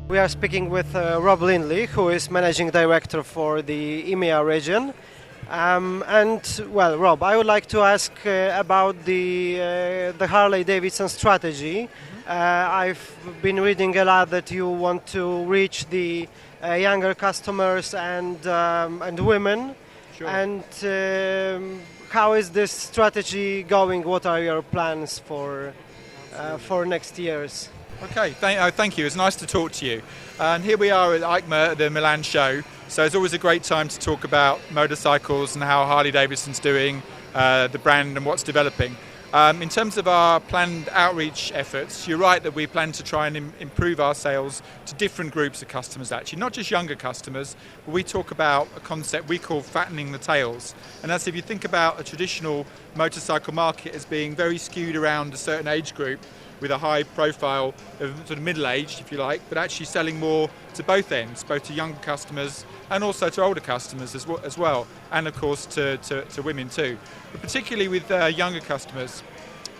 We are speaking with Rob Lindley, who is Managing Director for the EMEA region. Rob, I would like to ask about the Harley-Davidson strategy. I've been reading a lot that you want to reach the younger customers and women. Sure. And how is this strategy going? What are your plans for next years? Okay, thank you. It's nice to talk to you. And here we are at EMEA, the Milan show. So it's always a great time to talk about motorcycles and how Harley-Davidson's doing, the brand and what's developing. In terms of our planned outreach efforts, you're right that we plan to try and improve our sales to different groups of customers actually, not just younger customers, but we talk about a concept we call fattening the tails. And that's if you think about a traditional motorcycle market as being very skewed around a certain age group, with a high profile of sort of middle-aged, if you like, but actually selling more to both ends, both to younger customers and also to older customers as well, and of course to women too. But particularly with younger customers,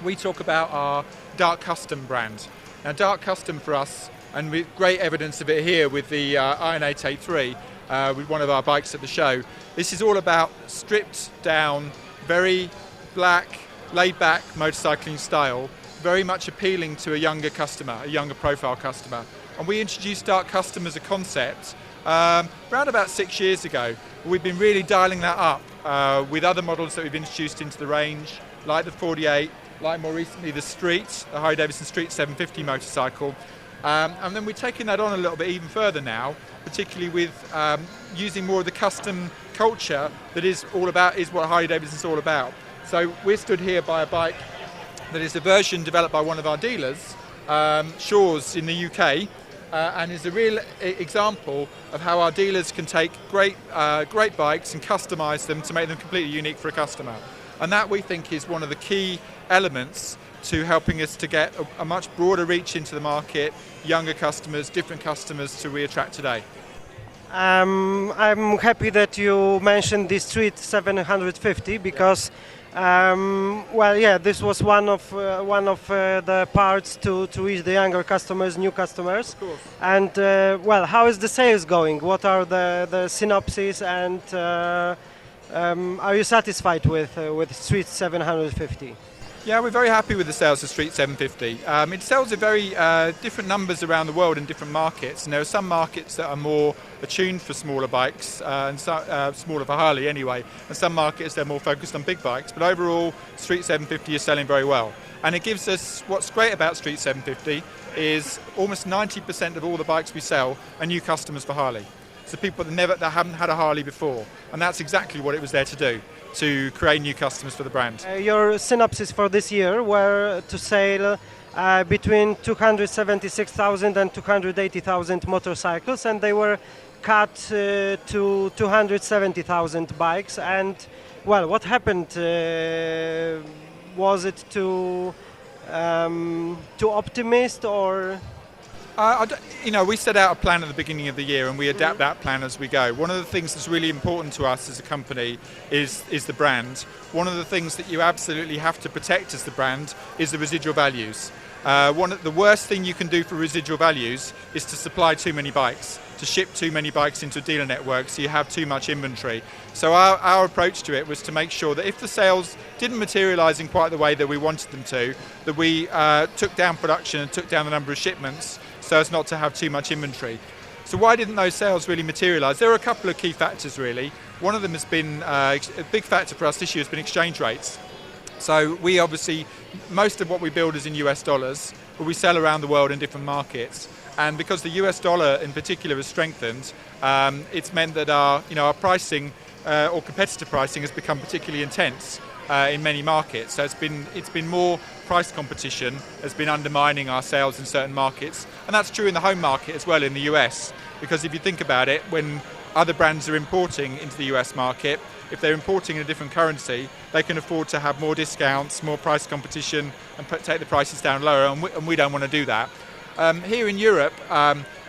we talk about our Dark Custom brand. Now Dark Custom for us, and with great evidence of it here with the Iron 883, with one of our bikes at the show, this is all about stripped down, very black, laid-back motorcycling style, very much appealing to a younger customer, a younger profile customer. And we introduced Dark Custom as a concept around about 6 years ago. We've been really dialing that up with other models that we've introduced into the range, like the 48, like more recently the Street, the Harley-Davidson Street 750 motorcycle. And then we're taking that on a little bit even further now, particularly with using more of the custom culture that is what Harley-Davidson's all about. So we're stood here by a bike that is a version developed by one of our dealers, Shaw's in the UK, and is a real example of how our dealers can take great bikes and customise them to make them completely unique for a customer. And that we think is one of the key elements to helping us to get a much broader reach into the market, younger customers, different customers to we attract today. I'm happy that you mentioned the Street 750 because this was one of the parts to reach the younger customers, new customers. Of course. And how is the sales going? What are the synopses, and are you satisfied with Street 750? Yeah, we're very happy with the sales of Street 750. It sells at very different numbers around the world in different markets, and there are some markets that are more attuned for smaller bikes, and smaller for Harley anyway, and some markets they're more focused on big bikes, but overall Street 750 is selling very well. And it gives us, what's great about Street 750 is almost 90% of all the bikes we sell are new customers for Harley. So people that haven't had a Harley before, and that's exactly what it was there to do, to create new customers for the brand. Your synopsis for this year were to sell between 276,000 and 280,000 motorcycles, and they were cut to 270,000 bikes. And what happened? Was it too optimist, or? We set out a plan at the beginning of the year and we adapt that plan as we go. One of the things that's really important to us as a company is the brand. One of the things that you absolutely have to protect as the brand is the residual values. The worst thing you can do for residual values is to supply too many bikes, to ship too many bikes into a dealer network so you have too much inventory. So our approach to it was to make sure that if the sales didn't materialise in quite the way that we wanted them to, that we took down production and took down the number of shipments so as not to have too much inventory. So why didn't those sales really materialise? There are a couple of key factors really. One of them has been, a big factor for us this year has been exchange rates. So we obviously, most of what we build is in US dollars, but we sell around the world in different markets. And because the US dollar in particular has strengthened, it's meant that our pricing or competitive pricing has become particularly intense in many markets. So it's been more price competition has been undermining our sales in certain markets, and that's true in the home market as well in the US. Because if you think about it, when other brands are importing into the US market, if they're importing in a different currency, they can afford to have more discounts, more price competition, and take the prices down lower, and we don't want to do that. Here in Europe,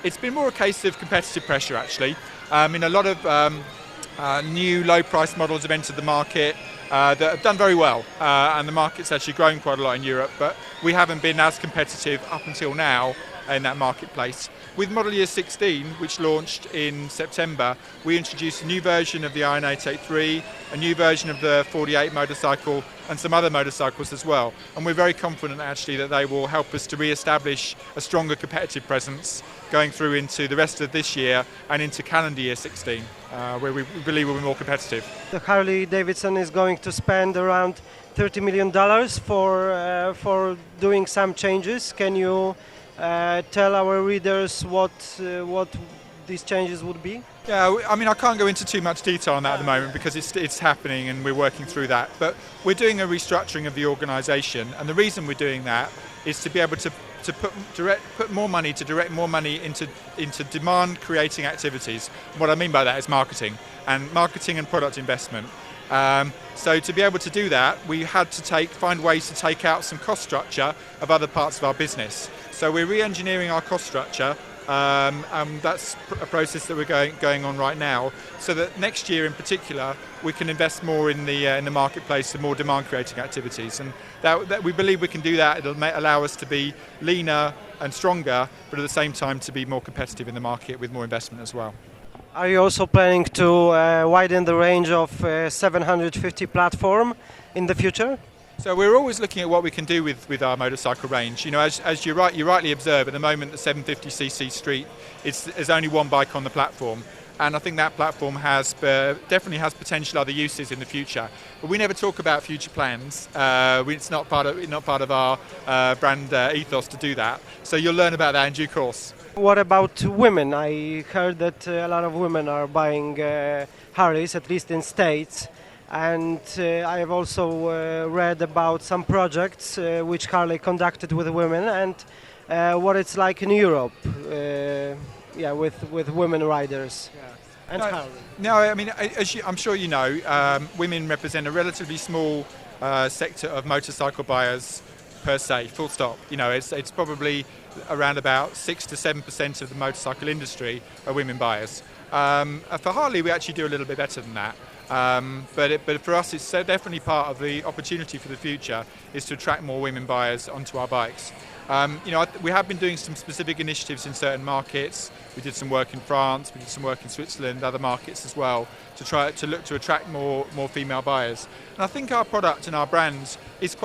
it's been more a case of competitive pressure actually. A lot of new low-price models have entered the market that have done very well, and the market's actually grown quite a lot in Europe, but we haven't been as competitive up until now in that marketplace. With model year 16, which launched in September, we introduced a new version of the Iron 883, a new version of the 48 motorcycle, and some other motorcycles as well. And we're very confident actually that they will help us to re-establish a stronger competitive presence going through into the rest of this year and into calendar year 16, where we believe we'll be more competitive. The Harley-Davidson is going to spend around $30 million for doing some changes. Can you tell our readers what these changes would be? Yeah, I mean, I can't go into too much detail on that at the moment because it's happening and we're working through that. But we're doing a restructuring of the organisation, and the reason we're doing that is to be able to direct more money into demand-creating activities. And what I mean by that is marketing and product investment. So to be able to do that, we had to find ways to take out some cost structure of other parts of our business. So we're re-engineering our cost structure. That's a process that we're going on right now, so that next year in particular we can invest more in the marketplace and more demand-creating activities, and that we believe we can do that. It'll allow us to be leaner and stronger, but at the same time to be more competitive in the market with more investment as well. Are you also planning to widen the range of 750 platform in the future? So we're always looking at what we can do with our motorcycle range. You know, as you rightly observe, at the moment the 750cc Street is only one bike on the platform, and I think that platform definitely has potential other uses in the future. But we never talk about future plans. It's not part of our brand ethos to do that. So you'll learn about that in due course. What about women? I heard that a lot of women are buying Harleys, at least in States. And I have also read about some projects which Harley conducted with women, and what it's like in Europe, with women riders. Yeah. And Harley. No, I mean, I'm sure you know, women represent a relatively small sector of motorcycle buyers per se, full stop. You know, it's probably around about 6 to 7% of the motorcycle industry are women buyers. For Harley, we actually do a little bit better than that. But for us, it's definitely part of the opportunity for the future is to attract more women buyers onto our bikes. You know, we have been doing some specific initiatives in certain markets. We did some work in France, we did some work in Switzerland, other markets as well, to try to look to attract more female buyers. And I think our product and our brand is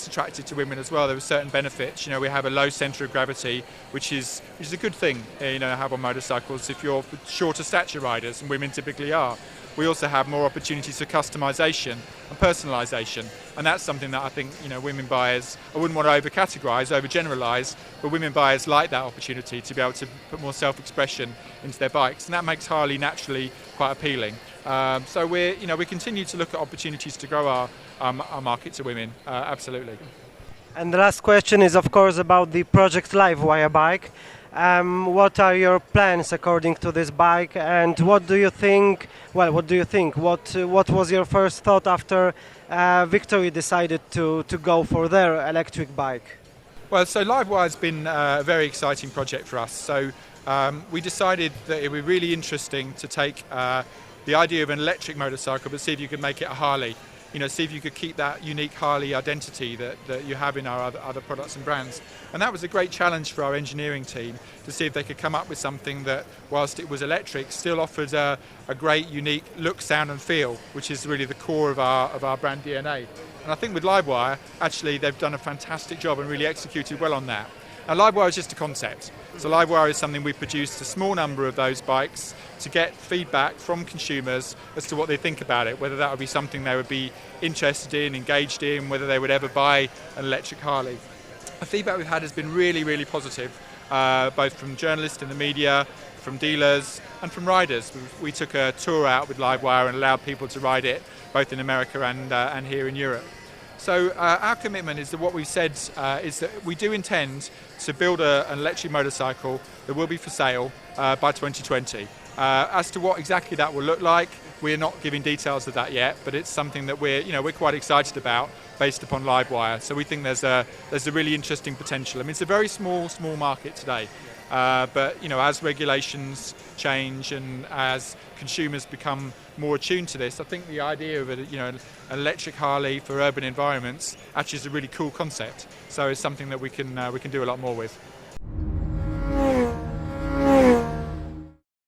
attractive to women as well. There are certain benefits. You know, we have a low centre of gravity, which is a good thing. You know, to have on motorcycles if you're shorter stature riders, and women typically are. We also have more opportunities for customisation and personalisation, and that's something that I think, you know, women buyers, I wouldn't want to overgeneralise, but women buyers like that opportunity to be able to put more self-expression into their bikes, and that makes Harley naturally quite appealing. So we continue to look at opportunities to grow our market to women, absolutely. And the last question is, of course, about the project Livewire bike. What are your plans according to this bike, and what do you think? Well, what do you think? What was your first thought after Victory decided to go for their electric bike? Well, so Livewire has been a very exciting project for us. So we decided that it would be really interesting to take the idea of an electric motorcycle, but see if you could make it a Harley. You know, see if you could keep that unique Harley identity that you have in our other products and brands. And that was a great challenge for our engineering team to see if they could come up with something that, whilst it was electric, still offers a great, unique look, sound and feel, which is really the core of our brand DNA. And I think with Livewire, actually, they've done a fantastic job and really executed well on that. Now, Livewire is just a concept. So Livewire is something we've produced a small number of those bikes to get feedback from consumers as to what they think about it, whether that would be something they would be interested in, engaged in, whether they would ever buy an electric Harley. The feedback we've had has been really, really positive, both from journalists in the media, from dealers and from riders. We took a tour out with Livewire and allowed people to ride it both in America and here in Europe. So our commitment is that what we've said is that we do intend to build an electric motorcycle that will be for sale by 2020. As to what exactly that will look like, we're not giving details of that yet, but it's something that we're quite excited about based upon Livewire. So we think there's a really interesting potential. I mean, it's a very small market today, but you know, as regulations change and as consumers become more attuned to this, I think the idea of an electric Harley for urban environments actually is a really cool concept. So it's something that we can do a lot more with.